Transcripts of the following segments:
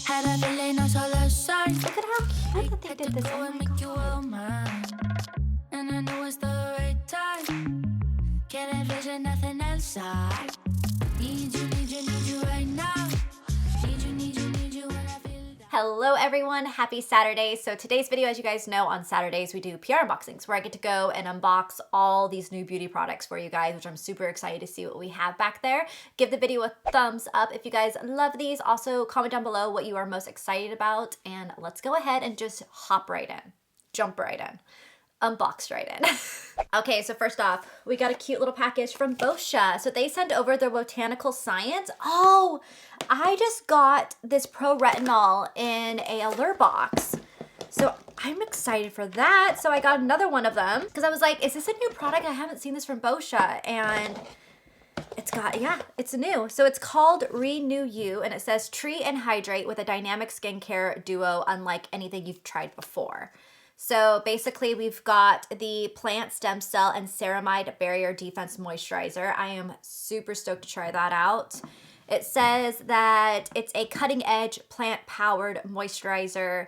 Had a feeling no solo sign. Look at how cute that they did this. Oh my God. And I know it's the right time. Can't envision nothing else. I need you right now. Need you when I feel down. Hello everyone, happy Saturday. So today's video, as you guys know, on Saturdays we do PR unboxings where I get to go and unbox all these new beauty products for you guys, which I'm super excited to see what we have back there. Give the video a thumbs up if you guys love these. Also comment down below what you are most excited about, and let's go ahead and just hop right in, jump right in. Unboxed right in. Okay, so first off, we got a cute little package from BOSCIA. So they sent over their botanical science. Oh, I just got this pro retinol in a alert box. So I'm excited for that. So I got another one of them because I was like, is this a new product? I haven't seen this from BOSCIA. And it's got, yeah, it's new. So it's called Renew You, and it says treat and hydrate with a dynamic skincare duo unlike anything you've tried before. So basically we've got the plant stem cell and ceramide barrier defense moisturizer. I am super stoked to try that out. It says that it's a cutting edge plant powered moisturizer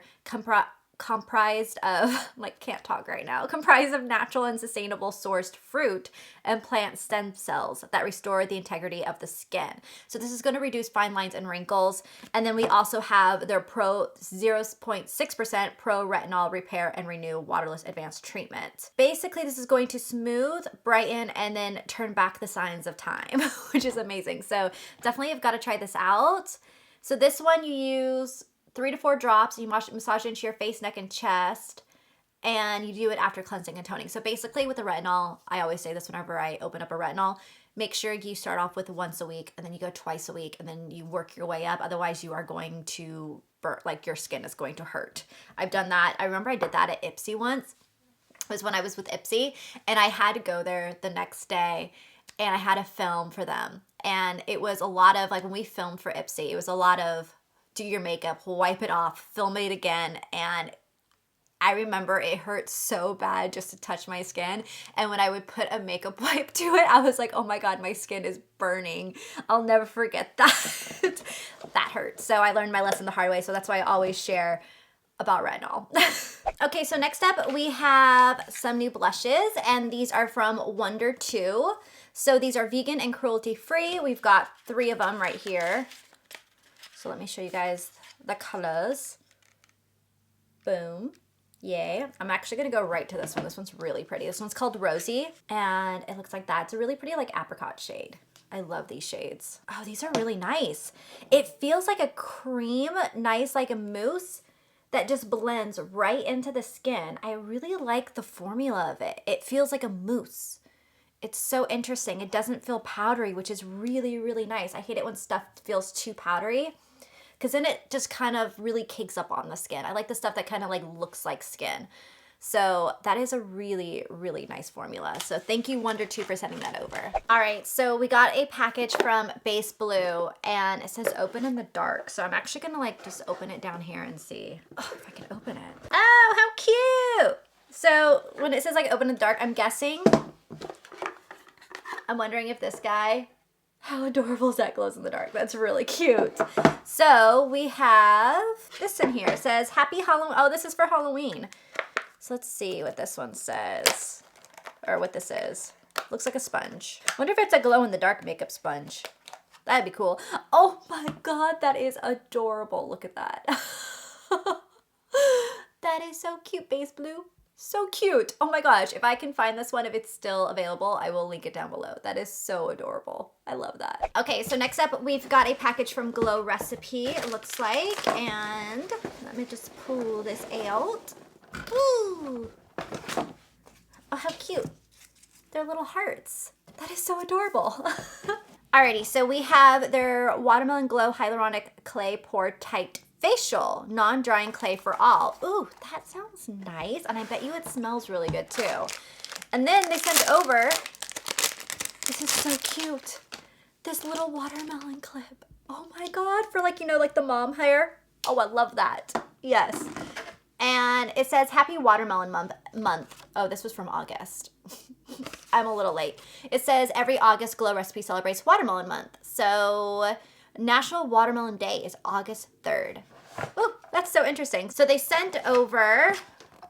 comprised of, like, can't talk right now, comprised of natural and sustainable sourced fruit and plant stem cells that restore the integrity of the skin. So this is going to reduce fine lines and wrinkles. And then we also have their Pro 0.6% Pro Retinol Repair and Renew Waterless Advanced Treatment. Basically, this is going to smooth, brighten, and then turn back the signs of time, which is amazing. So definitely have got to try this out. So this one you use 3 to 4 drops, you massage into your face, neck, and chest, and you do it after cleansing and toning. So basically with the retinol, I always say this whenever I open up a retinol, make sure you start off with once a week, and then you go twice a week, and then you work your way up. Otherwise, you are going to burn, like your skin is going to hurt. I've done that. I remember I did that at Ipsy once. It was when I was with Ipsy, and I had to go there the next day, and I had to film for them. And it was a lot of, like when we filmed for Ipsy, it was a lot of do your makeup, wipe it off, film it again. And I remember it hurt so bad just to touch my skin. And when I would put a makeup wipe to it, I was like, oh my God, my skin is burning. I'll never forget that. That hurt. So I learned my lesson the hard way. So that's why I always share about retinol. Okay, so next up we have some new blushes, and these are from Wonder 2. So these are vegan and cruelty free. We've got 3 of them right here. So let me show you guys the colors. Boom. Yay. I'm actually going to go right to this one. This one's really pretty. This one's called Rosy, and it looks like that. It's a really pretty like apricot shade. I love these shades. Oh, these are really nice. It feels like a cream, nice like a mousse that just blends right into the skin. I really like the formula of it. It feels like a mousse. It's so interesting. It doesn't feel powdery, which is really, really nice. I hate it when stuff feels too powdery, because then it just kind of really cakes up on the skin. I like the stuff that kind of like looks like skin. So that is a really, really nice formula. So thank you, Wonder 2, for sending that over. All right, so we got a package from Base Blue, and it says open in the dark. So I'm actually gonna like just open it down here and see if I can open it. Oh, how cute. So when it says like open in the dark, I'm wondering if this guy, how adorable is that, glows in the dark? That's really cute. So we have this in here. It says Happy Halloween. Oh, this is for Halloween. So let's see what this one says, or what this is. Looks like a sponge. Wonder if it's a glow in the dark makeup sponge. That'd be cool. Oh my God, that is adorable. Look at that. That is so cute, Base Blue. So cute. Oh my gosh, if I can find this one, if it's still available, I will link it down below. That is so adorable. I love that. Okay, so next up, we've got a package from Glow Recipe, it looks like. And let me just pull this out. Ooh. Oh, how cute. They're little hearts. That is so adorable. Alrighty, so we have their Watermelon Glow Hyaluronic Clay Pore Tight Facial, non-drying clay for all. Ooh, that sounds nice. And I bet you it smells really good too. And then they sent over, this is so cute, this little watermelon clip. Oh my God, for like, you know, like the mom hair. Oh, I love that. Yes. And it says Happy Watermelon Month. Oh, this was from August. I'm a little late. It says every August Glow Recipe celebrates Watermelon Month. So National Watermelon Day is August 3rd. Oh, that's so interesting. So they sent over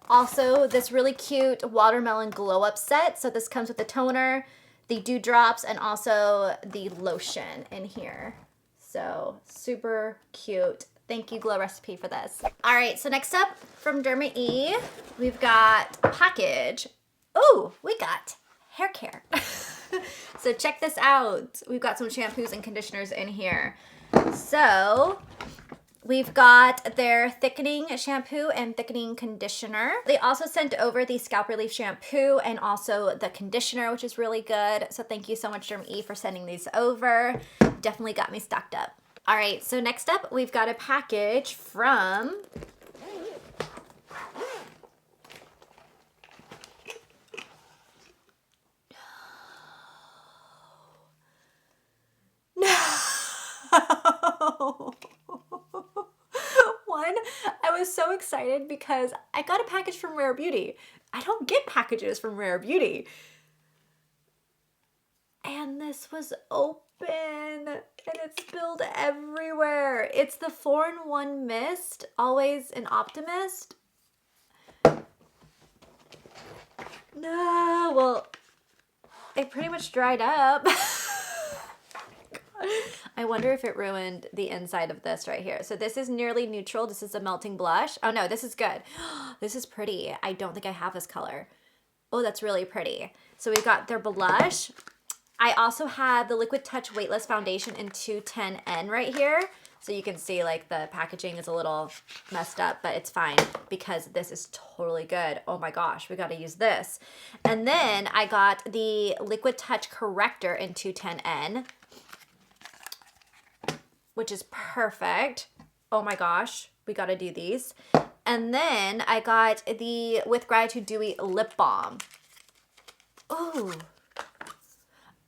also this really cute watermelon glow up set. So this comes with the toner, the dewdrops, and also the lotion in here. So super cute. Thank you, Glow Recipe, for this. All right, so next up from Derma E, we've got a package. Oh, we got hair care. So check this out. We've got some shampoos and conditioners in here. So we've got their thickening shampoo and thickening conditioner. They also sent over the scalp relief shampoo and also the conditioner, which is really good. So thank you so much, Derma E, for sending these over. Definitely got me stocked up. All right, so next up, we've got a package from One, I was so excited because I got a package from Rare Beauty. I don't get packages from Rare Beauty. And this was open and it spilled everywhere. It's the 4-in-1 mist, Always an Optimist. No, well, it pretty much dried up. I wonder if it ruined the inside of this right here. So this is nearly neutral. This is a melting blush. Oh no, this is good. This is pretty. I don't think I have this color. Oh, that's really pretty. So we've got their blush. I also have the Liquid Touch Weightless Foundation in 210N right here. So you can see like the packaging is a little messed up, but it's fine because this is totally good. Oh my gosh, we gotta use this. And then I got the Liquid Touch Corrector in 210N, which is perfect. Oh my gosh, we gotta do these. And then I got the With Gratitude Dewy Lip Balm. Ooh.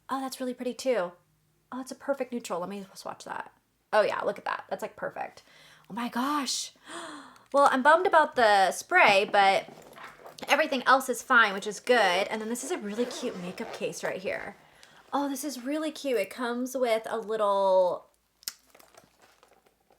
Oh, that's really pretty too. Oh, it's a perfect neutral. Let me swatch that. Oh yeah, look at that. That's like perfect. Oh my gosh. Well, I'm bummed about the spray, but everything else is fine, which is good. And then this is a really cute makeup case right here. Oh, this is really cute. It comes with a little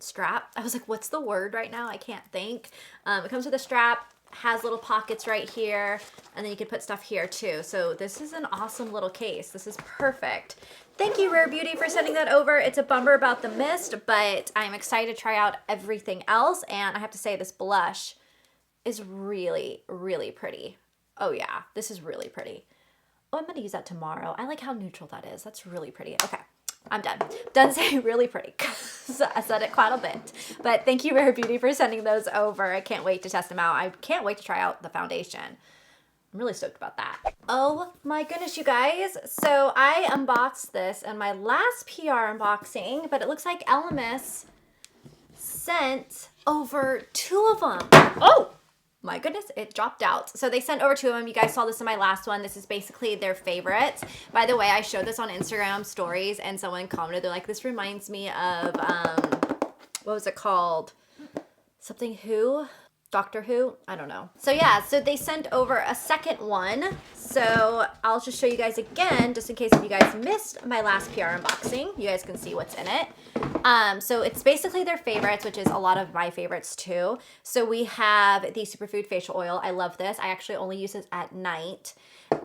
strap. I was like, what's the word right now? I can't think. It comes with a strap, has little pockets right here, and then you can put stuff here too. So this is an awesome little case. This is perfect. Thank you, Rare Beauty, for sending that over. It's a bummer about the mist, but I'm excited to try out everything else. And I have to say, this blush is really, really pretty. Oh yeah, this is really pretty. Oh, I'm gonna use that tomorrow. I like how neutral that is. That's really pretty. Okay, I'm done. Done saying really pretty. So I said it quite a bit. But thank you, Rare Beauty, for sending those over. I can't wait to test them out. I can't wait to try out the foundation. I'm really stoked about that. Oh my goodness, you guys. So I unboxed this in my last PR unboxing, but it looks like ELEMIS sent over 2 of them. Oh my goodness, it dropped out. So they sent over 2 of them. You guys saw this in my last one. This is basically their favorites. By the way, I showed this on Instagram stories and someone commented, they're like, this reminds me of, what was it called? Something Who? Doctor Who? I don't know. So yeah, so they sent over a second one. So I'll just show you guys again, just in case if you guys missed my last PR unboxing, you guys can see what's in it. So it's basically their favorites, which is a lot of my favorites too. So we have the Superfood Facial Oil. I love this. I actually only use this at night.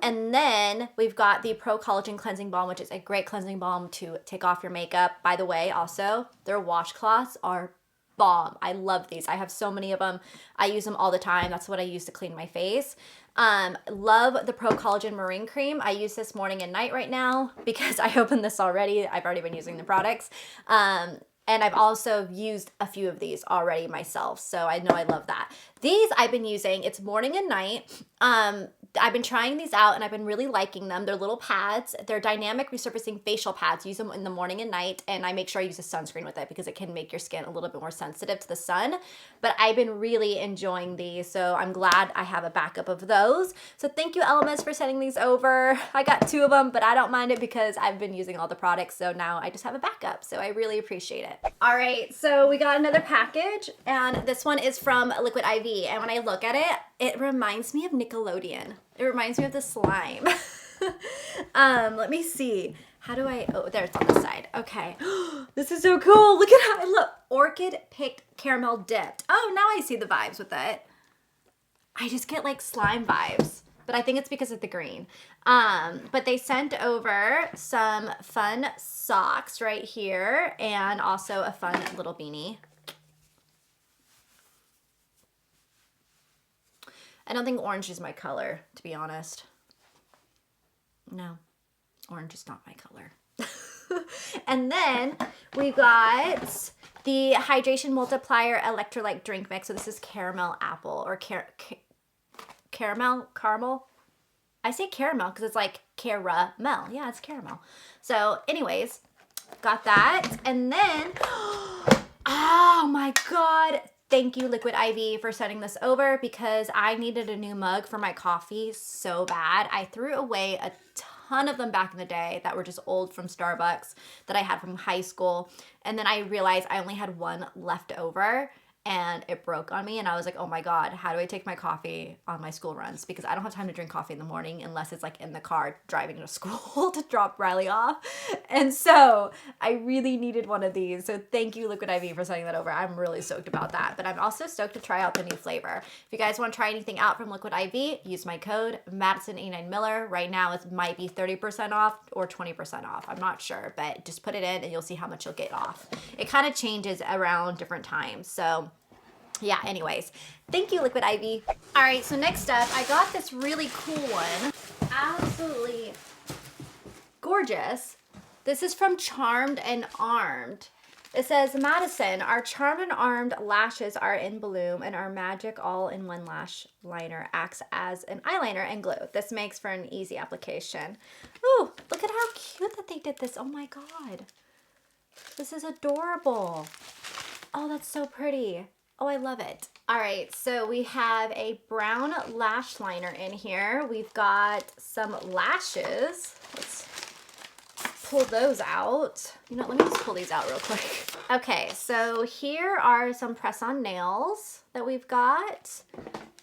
And then we've got the Pro Collagen Cleansing Balm, which is a great cleansing balm to take off your makeup. By the way, also, their washcloths are bomb. I love these. I have so many of them. I use them all the time. That's what I use to clean my face. Love the Pro Collagen Marine Cream. I use this morning and night right now because I opened this already. I've already been using the products. And I've also used a few of these already myself. So I know I love that. These I've been using, it's morning and night. I've been trying these out and I've been really liking them. They're little pads. They're dynamic resurfacing facial pads. Use them in the morning and night, and I make sure I use a sunscreen with it because it can make your skin a little bit more sensitive to the sun. But I've been really enjoying these, so I'm glad I have a backup of those. So thank you, ELEMIS, for sending these over. I got 2 of them, but I don't mind it because I've been using all the products, so now I just have a backup, so I really appreciate it. All right, so we got another package, and this one is from Liquid IV, and when I look at it, it reminds me of Nickelodeon. It reminds me of the slime. Let me see. How do I, oh, there, it's on this side. Okay. This is so cool. Look at how, look, orchid picked caramel dipped. Oh, now I see the vibes with it. I just get like slime vibes, but I think it's because of the green. But they sent over some fun socks right here and also a fun little beanie. I don't think orange is my color, to be honest. No, orange is not my color. And then we got the Hydration Multiplier Electrolyte Drink Mix. So this is caramel apple or caramel. I say caramel because it's like caramel. Yeah, it's caramel. So anyways, got that. And then, oh my God. Thank you, Liquid IV, for sending this over because I needed a new mug for my coffee so bad. I threw away a ton of them back in the day that were just old from Starbucks that I had from high school. And then I realized I only had one left over and it broke on me. And I was like, oh my God, how do I take my coffee on my school runs? Because I don't have time to drink coffee in the morning unless it's like in the car driving to school to drop Riley off. And so I really needed one of these. So thank you, Liquid IV, for sending that over. I'm really stoked about that. But I'm also stoked to try out the new flavor. If you guys want to try anything out from Liquid IV, use my code Madison89Miller. Right now it might be 30% off or 20% off. I'm not sure, but just put it in and you'll see how much you'll get off. It kind of changes around different times. So yeah, anyways, thank you, Liquid IV. All right, so next up, I got this really cool one. Absolutely gorgeous. This is from Charmed and Armed. It says, Madison, our Charmed and Armed lashes are in bloom and our magic all-in-one lash liner acts as an eyeliner and glue. This makes for an easy application. Ooh, look at how cute that they did this. Oh my God. This is adorable. Oh, that's so pretty. Oh, I love it. All right, so we have a brown lash liner in here. We've got some lashes. Let's pull those out. You know, let me just pull these out real quick. Okay, so here are some press-on nails that we've got.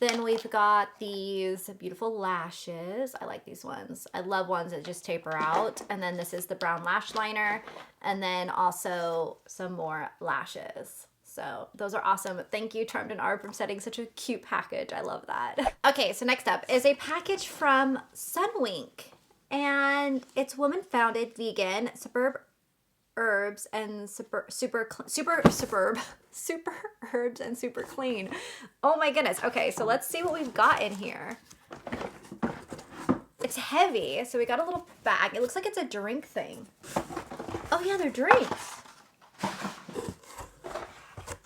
Then we've got these beautiful lashes. I like these ones. I love ones that just taper out. And then this is the brown lash liner. And then also some more lashes. So those are awesome. Thank you, Charmed and Armed, for sending such a cute package. I love that. Okay, so next up is a package from SUNWINK. And it's woman-founded, vegan, superb herbs and super herbs and super clean. Oh my goodness. Okay, so let's see what we've got in here. It's heavy, so we got a little bag. It looks like it's a drink thing. Oh yeah, they're drinks.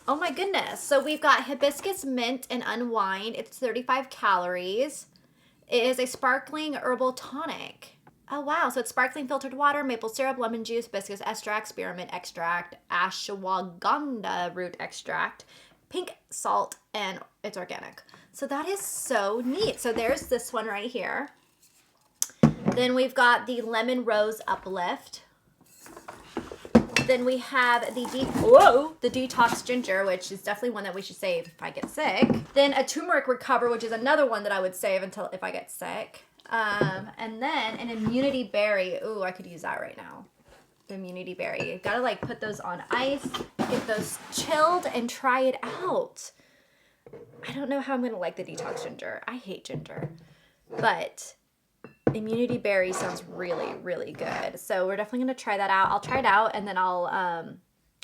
Oh my goodness. So we've got hibiscus mint and unwind. It's 35 calories. It is a sparkling herbal tonic. Oh wow. So it's sparkling filtered water, maple syrup, lemon juice, hibiscus extract, spearmint extract, ashwagandha root extract, pink salt, and it's organic. So that is so neat. So there's this one right here. Then we've got the lemon rose uplift. Then we have the detox ginger, which is definitely one that we should save if I get sick. Then a turmeric recover, which is another one that I would save until if I get sick. And then an immunity berry. Ooh, I could use that right now. The immunity berry. You gotta like put those on ice, get those chilled, and try it out. I don't know how I'm gonna like the detox ginger. I hate ginger, but immunity berry sounds really, really good. So we're definitely going to try that out. I'll try it out and then I'll,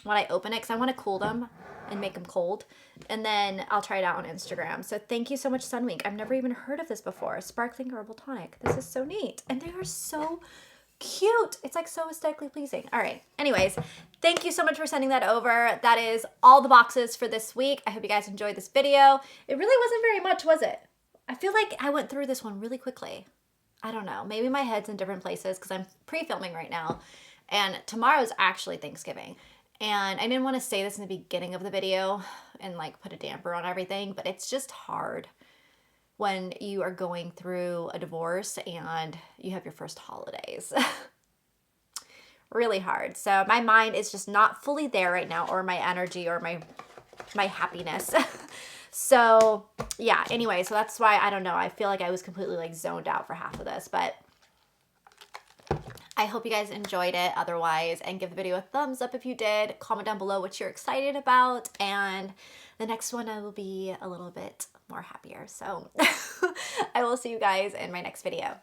when I open it, because I want to cool them and make them cold. And then I'll try it out on Instagram. So thank you so much, SUNWINK. I've never even heard of this before. Sparkling herbal tonic. This is so neat. And they are so cute. It's like so aesthetically pleasing. All right. Anyways, thank you so much for sending that over. That is all the boxes for this week. I hope you guys enjoyed this video. It really wasn't very much, was it? I feel like I went through this one really quickly. I don't know. Maybe my head's in different places because I'm pre-filming right now. And tomorrow's actually Thanksgiving. And I didn't want to say this in the beginning of the video and like put a damper on everything, but it's just hard when you are going through a divorce and you have your first holidays. Really hard. So my mind is just not fully there right now, or my energy or my happiness. So yeah, anyway, so that's why, I don't know, I feel like I was completely like zoned out for half of this, but I hope you guys enjoyed it otherwise, and give the video a thumbs up if you did. Comment down below what you're excited about, and the next one I will be a little bit more happier. So I will see you guys in my next video.